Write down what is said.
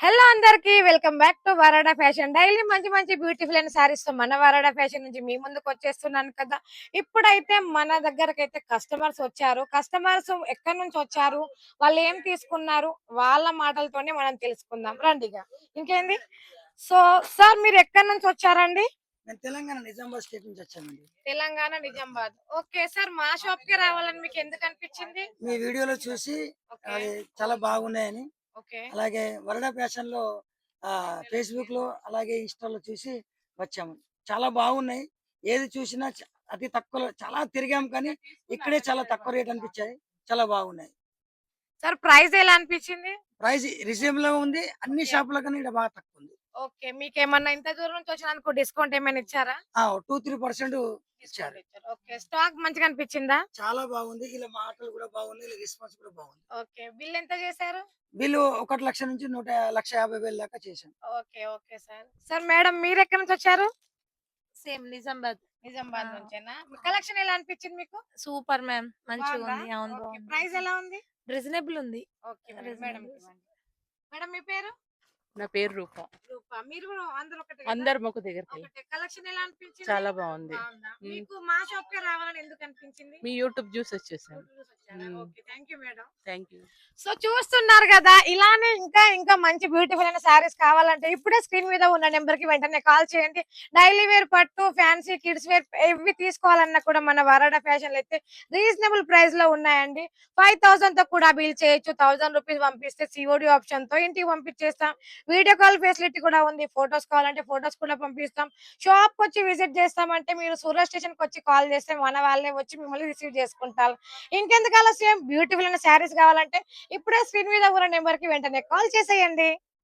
Hello అందరికి welcome back to Varada fashion. Daily మంచి మంచి బ్యూటిఫుల్ అయిన సారీస్ తో మన వరాడా ఫ్యాషన్ నుంచి మీ ముందుకు వచ్చేస్తున్నాను కదా. ఇప్పుడైతే మన దగ్గరకు అయితే కస్టమర్స్ వచ్చారు. కస్టమర్స్ ఎక్కడి నుంచి వచ్చారు, వాళ్ళు ఏం తీసుకున్నారు, వాళ్ళ మాటలతోనే మనం తెలుసుకుందాం రండిగా. ఇంకేంది. సో సార్, మీరు ఎక్కడి నుంచి వచ్చారండి? నేను తెలంగాణ నిజామాబాద్ స్టేట్ నుంచి వచ్చానండి. తెలంగాణ నిజామాబాద్. ఓకే సార్, మా షాప్ కి రావాలని మీకు ఎందుకు అనిపించింది? మీ వీడియోలో చూసి అది చాలా బాగున్నాయని, ఓకే. అలాగే వరడా ఫ్యాషన్ లో ఫేస్బుక్ లో అలాగే ఇన్స్టాలో చూసి వచ్చాము. చాలా బాగున్నాయి. ఏది చూసినా అతి తక్కువలో చాలా తిరిగాం, కానీ ఇక్కడే చాలా తక్కువ రేట్ అనిపించాయి. చాలా బాగున్నాయి. సార్, ప్రైస్ ఎలా అనిపించింది? ప్రైస్ రీజనబుల్ గా ఉంది. అన్ని షాపుల కన్నా ఇక్కడ బాగా తక్కువ ఉంది. ఓకే. మీకేమన్నా ఇంత దూరం నుంచి వచ్చినందుకు డిస్కౌంట్ ఏమైనా ఇచ్చారా? 2-3% ఇచ్చారు. ఓకే. స్టాక్ మంచిగా అనిపించిందా? చాలా బాగుంది. ఇలా మాటలు కూడా బాగున్నాయి, ఇలా రెస్పాన్స్ కూడా బాగుంది. ఓకే. బిల్ ఎంత చేశారు? బిల్లు 1,00,000 నుంచి 1,50,000 దాకా చేశాం. Okay. Okay sir. Sir madam, మీరు ఎక్కడి నుంచి వచ్చారు? సేమ్ నిజామాబాద్. నిజామాబాద్ ఆ. నుంచేనా? కలెక్షన్ ఎలా అనిపించింది మీకు? సూపర్ మ్యామ్, మంచిగా బాగుందా? ఉంది. అవును, ఓకే. బాగుంది. ప్రైస్ ఎలా ఉంది? రీజనబుల్ ఉంది. Okay madam. Reasonable. మేడం మీ పేరు? నా పేరు రూప. రూప. మీరు కూడా అందరూ ఒకటే కదా? అందరం ఒక దగ్గరికి ఒకటే. కలెక్షన్ ఎలా అనిపించింది? చాలా బాగుంది. బాగుందా? మ్మ్. మీకు మా షాప్ కి రావాలని ఎందుకు అనిపించింది? మీ యూట్యూబ్ జ్యూస్ వచ్చేసాను. మ్మ్. Okay. Thank you madam. Thank you. So చూస్తున్నారు కదా, ఇలానే ఇంకా ఇంకా మంచి బ్యూటిఫుల్ అయిన సారీస్ కావాలంటే ఇప్పుడే స్క్రీన్ మీద ఉన్న నెంబర్ కి వెంటనే కాల్ చేయండి. డైలీ వేర్, పట్టు, ఫ్యాన్సీ, కిడ్స్ వేర్ ఇవి తీసుకోవాలన్నా కూడా మన వరాడా ఫ్యాషన్ లో అయితే రీజనబుల్ ప్రైస్ లో ఉన్నాయండి. 5,000 తో కూడా బిల్ చేయొచ్చు. 1,000 రూపీస్ పంపిస్తే సిఓడి ఆప్షన్ తో ఇంటికి పంపించేస్తాం. వీడియో కాల్ ఫెసిలిటీ కూడా ఉంది. ఫొటోస్ కావాలంటే ఫొటోస్ కూడా పంపిస్తాం. షాప్ కి వచ్చి విజిట్ చేస్తామంటే మీరు సూరత్ స్టేషన్ కి వచ్చి కాల్ చేస్తే మన వాళ్ళే వచ్చి మిమ్మల్ని రిసీవ్ చేసుకుంటారు. ఇంకెందుకు ఆలస్యం, బ్యూటిఫుల్ అయిన శారీస్ కావాలంటే ఇప్పుడే స్క్రీన్ మీద ఉన్న నెంబర్ కి వెంటనే కాల్ చేసేయండి.